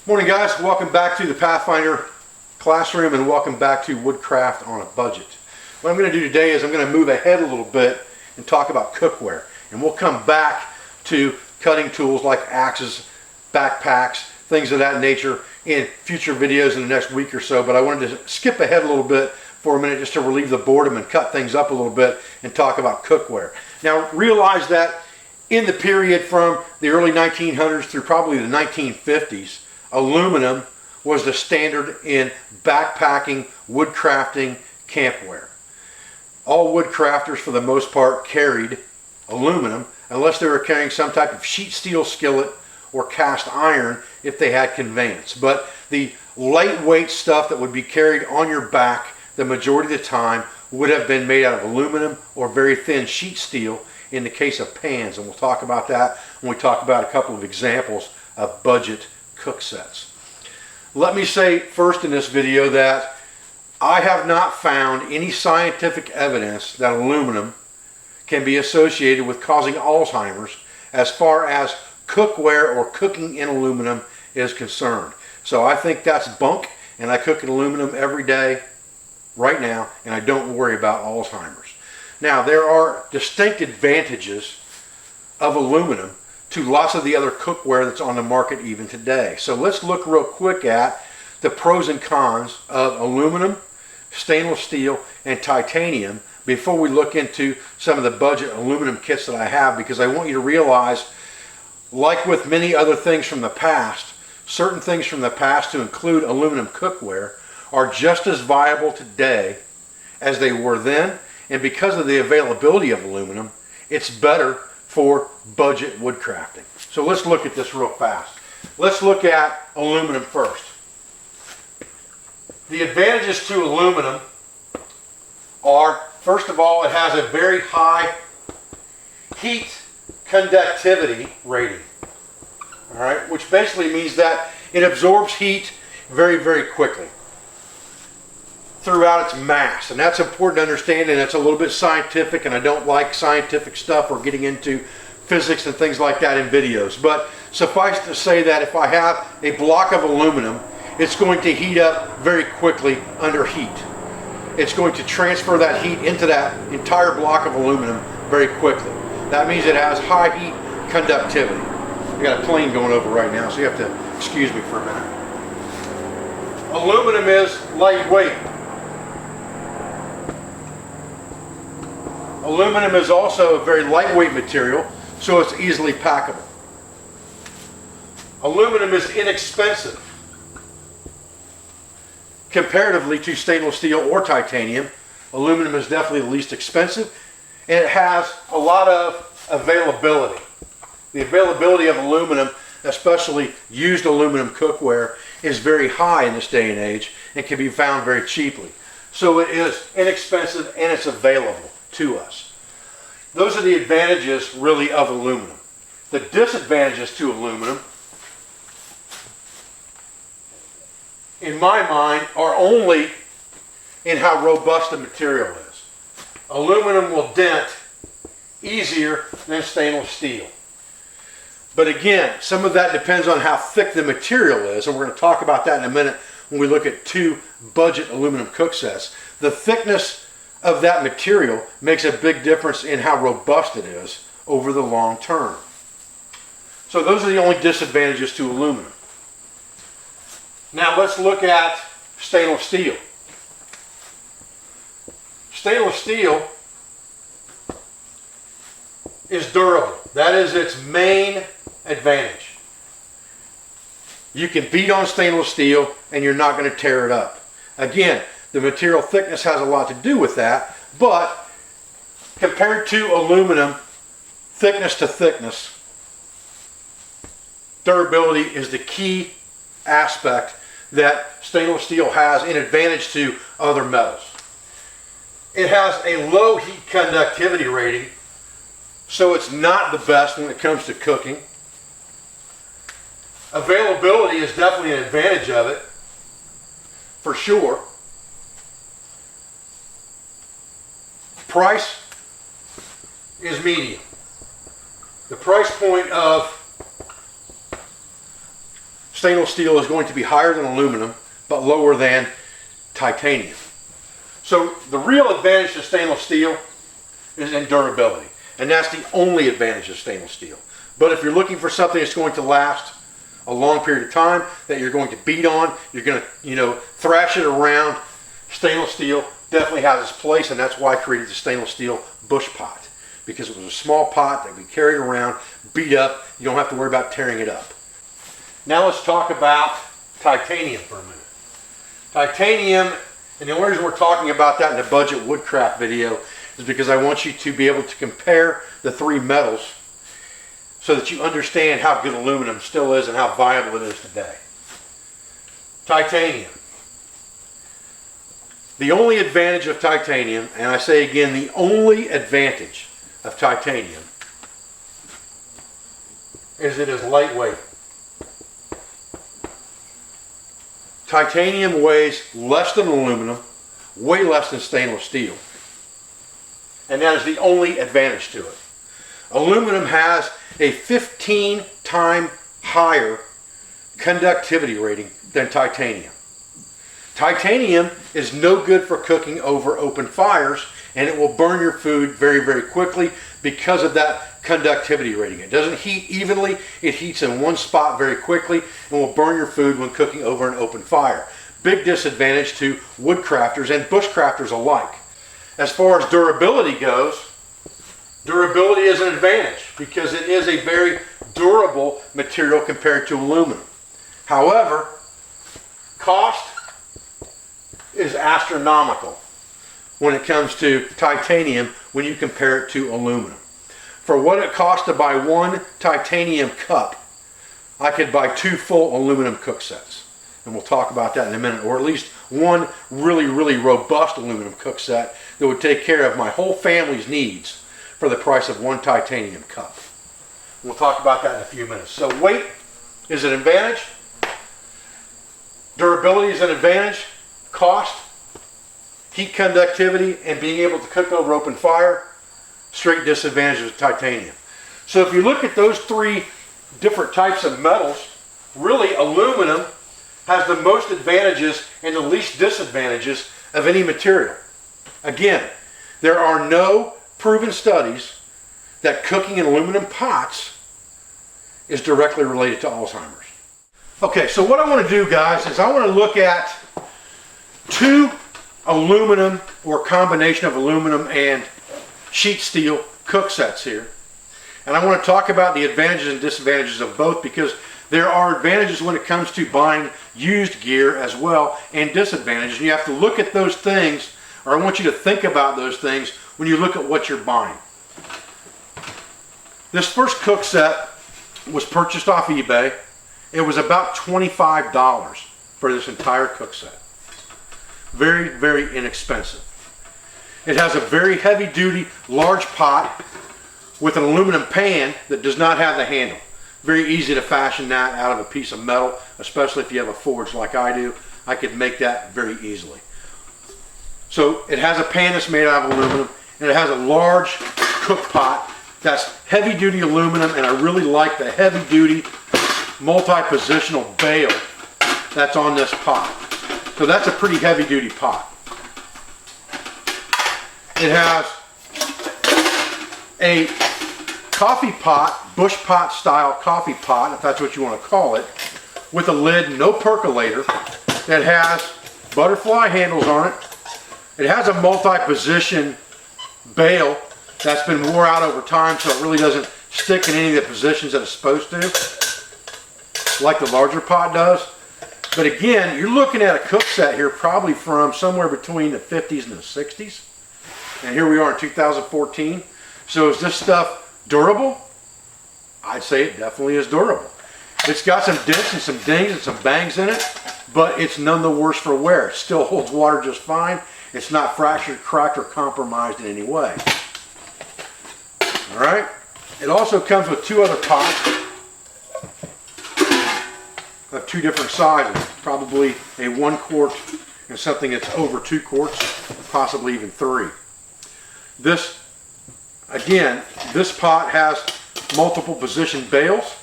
Morning guys, welcome back to the Pathfinder classroom and welcome back to Woodcraft on a Budget. What I'm going to do today is I'm going to move ahead a little bit and talk about cookware, and we'll come back to cutting tools like axes, backpacks, things of that nature in future videos in the next week or so, but I wanted to skip ahead a little bit for a minute just to relieve the boredom and cut things up a little bit and talk about cookware. Now realize that in the period from the early 1900s through probably the 1950s, aluminum was the standard in backpacking, woodcrafting, campware. All woodcrafters for the most part carried aluminum unless they were carrying some type of sheet steel skillet or cast iron if they had conveyance. But the lightweight stuff that would be carried on your back the majority of the time would have been made out of aluminum or very thin sheet steel in the case of pans, and we'll talk about that when we talk about a couple of examples of budget cook sets. Let me say first in this video that I have not found any scientific evidence that aluminum can be associated with causing Alzheimer's as far as cookware or cooking in aluminum is concerned. So I think that's bunk, and I cook in aluminum every day right now, and I don't worry about Alzheimer's. Now there are distinct advantages of aluminum to lots of the other cookware that's on the market even today. So let's look real quick at the pros and cons of aluminum, stainless steel, and titanium before we look into some of the budget aluminum kits that I have, because I want you to realize, like with many other things from the past, certain things from the past, to include aluminum cookware, are just as viable today as they were then, and because of the availability of aluminum, it's better for budget woodcrafting. So let's look at this real fast. Let's look at aluminum first. The advantages to aluminum are, first of all, it has a very high heat conductivity rating. All right, which basically means that it absorbs heat very, very quickly throughout its mass, and that's important to understand, and it's a little bit scientific, and I don't like scientific stuff or getting into physics and things like that in videos, but suffice to say that if I have a block of aluminum, it's going to heat up very quickly under heat. It's going to transfer that heat into that entire block of aluminum very quickly. That means it has high heat conductivity. I got a plane going over right now, so you have to excuse me for a minute. Aluminum is lightweight. Aluminum is also a very lightweight material, so it's easily packable. Aluminum is inexpensive comparatively to stainless steel or titanium. Aluminum is definitely the least expensive, and it has a lot of availability. The availability of aluminum, especially used aluminum cookware, is very high in this day and age and can be found very cheaply. So it is inexpensive and it's available to us. Those are the advantages really of aluminum. The disadvantages to aluminum, in my mind, are only in how robust the material is. Aluminum will dent easier than stainless steel. But again, some of that depends on how thick the material is, and we're going to talk about that in a minute when we look at two budget aluminum cook sets. The thickness of that material makes a big difference in how robust it is over the long term. So those are the only disadvantages to aluminum. Now let's look at stainless steel. Stainless steel is durable. That is its main advantage. You can beat on stainless steel and you're not going to tear it up. Again, the material thickness has a lot to do with that, but compared to aluminum, thickness to thickness, durability is the key aspect that stainless steel has in advantage to other metals. It has a low heat conductivity rating, so it's not the best when it comes to cooking. Availability is definitely an advantage of it, for sure. Price is medium. The price point of stainless steel is going to be higher than aluminum, but lower than titanium. So the real advantage to stainless steel is in durability. And that's the only advantage of stainless steel. But if you're looking for something that's going to last a long period of time, that you're going to beat on, you're going to, thrash it around, stainless steel definitely has its place, and that's why I created the stainless steel bush pot. Because it was a small pot that we carried around, beat up, you don't have to worry about tearing it up. Now let's talk about titanium for a minute. Titanium, and the only reason we're talking about that in the budget woodcraft video is because I want you to be able to compare the three metals so that you understand how good aluminum still is and how viable it is today. Titanium. The only advantage of titanium, and I say again, the only advantage of titanium is it is lightweight. Titanium weighs less than aluminum, way less than stainless steel. And that is the only advantage to it. Aluminum has a 15-time higher conductivity rating than titanium. Titanium is no good for cooking over open fires, and it will burn your food very, very quickly because of that conductivity rating. It doesn't heat evenly, it heats in one spot very quickly and will burn your food when cooking over an open fire. Big disadvantage to woodcrafters and bushcrafters alike. As far as durability goes, durability is an advantage because it is a very durable material compared to aluminum. However, cost is astronomical when it comes to titanium when you compare it to aluminum. For what it costs to buy one titanium cup, I could buy 2 full aluminum cook sets. And we'll talk about that in a minute, or at least one really, really robust aluminum cook set that would take care of my whole family's needs for the price of one titanium cup. We'll talk about that in a few minutes. So weight is an advantage. Durability is an advantage. Cost, heat conductivity, and being able to cook over open fire, straight disadvantages of titanium. So if you look at those 3 different types of metals, really aluminum has the most advantages and the least disadvantages of any material. Again, there are no proven studies that cooking in aluminum pots is directly related to Alzheimer's. Okay, so what I want to do, guys, is I want to look at 2 aluminum or combination of aluminum and sheet steel cook sets here. And I want to talk about the advantages and disadvantages of both, because there are advantages when it comes to buying used gear as well, and disadvantages. And you have to look at those things, or I want you to think about those things when you look at what you're buying. This first cook set was purchased off eBay. It was about $25 for this entire cook set. Very, very inexpensive. It has a very heavy duty large pot with an aluminum pan that does not have the handle. Very easy to fashion that out of a piece of metal, especially if you have a forge like I do. I could make that very easily. So it has a pan that's made out of aluminum, and it has a large cook pot that's heavy duty aluminum, and I really like the heavy duty multi-positional bail that's on this pot. So that's a pretty heavy duty pot. It has a coffee pot, bush pot style coffee pot, if that's what you want to call it, with a lid, no percolator, that has butterfly handles on it. It has a multi-position bail that's been wore out over time, so it really doesn't stick in any of the positions that it's supposed to, like the larger pot does. But again, you're looking at a cook set here probably from somewhere between the 50s and the 60s. And here we are in 2014. So is this stuff durable? I'd say it definitely is durable. It's got some dents and some dings and some bangs in it, but it's none the worse for wear. It still holds water just fine. It's not fractured, cracked, or compromised in any way. All right. It also comes with 2 other pots of 2 different sizes, probably a 1 quart and something that's over 2 quarts, possibly even 3. This, again, this pot has multiple position bails.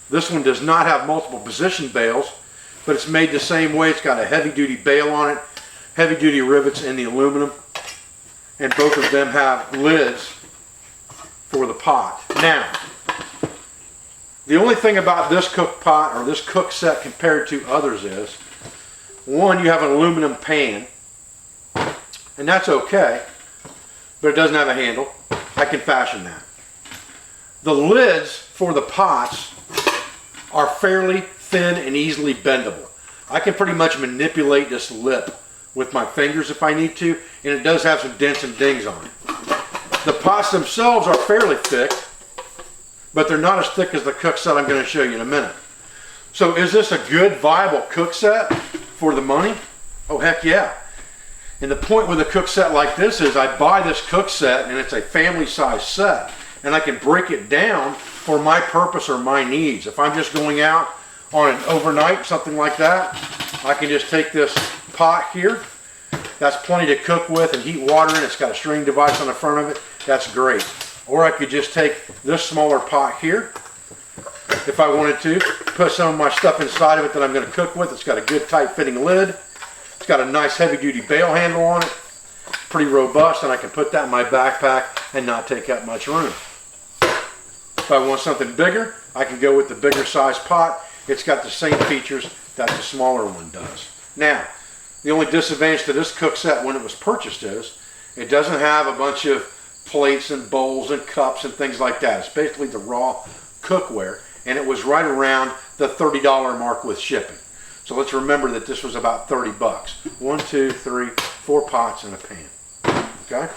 This one does not have multiple position bails, but it's made the same way. It's got a heavy duty bail on it, heavy duty rivets in the aluminum, and both of them have lids for the pot. Now, the only thing about this cook pot or this cook set compared to others is, one, you have an aluminum pan, and that's okay, but it doesn't have a handle. I can fashion that. The lids for the pots are fairly thin and easily bendable. I can pretty much manipulate this lip with my fingers if I need to, and it does have some dents and dings on it. The pots themselves are fairly thick, but they're not as thick as the cook set I'm going to show you in a minute. So is this a good, viable cook set for the money? Oh, heck yeah. And the point with a cook set like this is I buy this cook set, and it's a family size set, and I can break it down for my purpose or my needs. If I'm just going out on an overnight, something like that, I can just take this pot here. That's plenty to cook with and heat water in. It's got a string device on the front of it. That's great. Or I could just take this smaller pot here, if I wanted to, put some of my stuff inside of it that I'm going to cook with. It's got a good tight fitting lid. It's got a nice heavy duty bail handle on it. Pretty robust, and I can put that in my backpack and not take up much room. If I want something bigger, I can go with the bigger size pot. It's got the same features that the smaller one does. Now, the only disadvantage to this cook set when it was purchased is it doesn't have a bunch of plates and bowls and cups and things like that. It's basically the raw cookware, and it was right around the $30 mark with shipping. So let's remember that this was about 30 bucks. 1, 2, 3, 4 pots and a pan. Okay?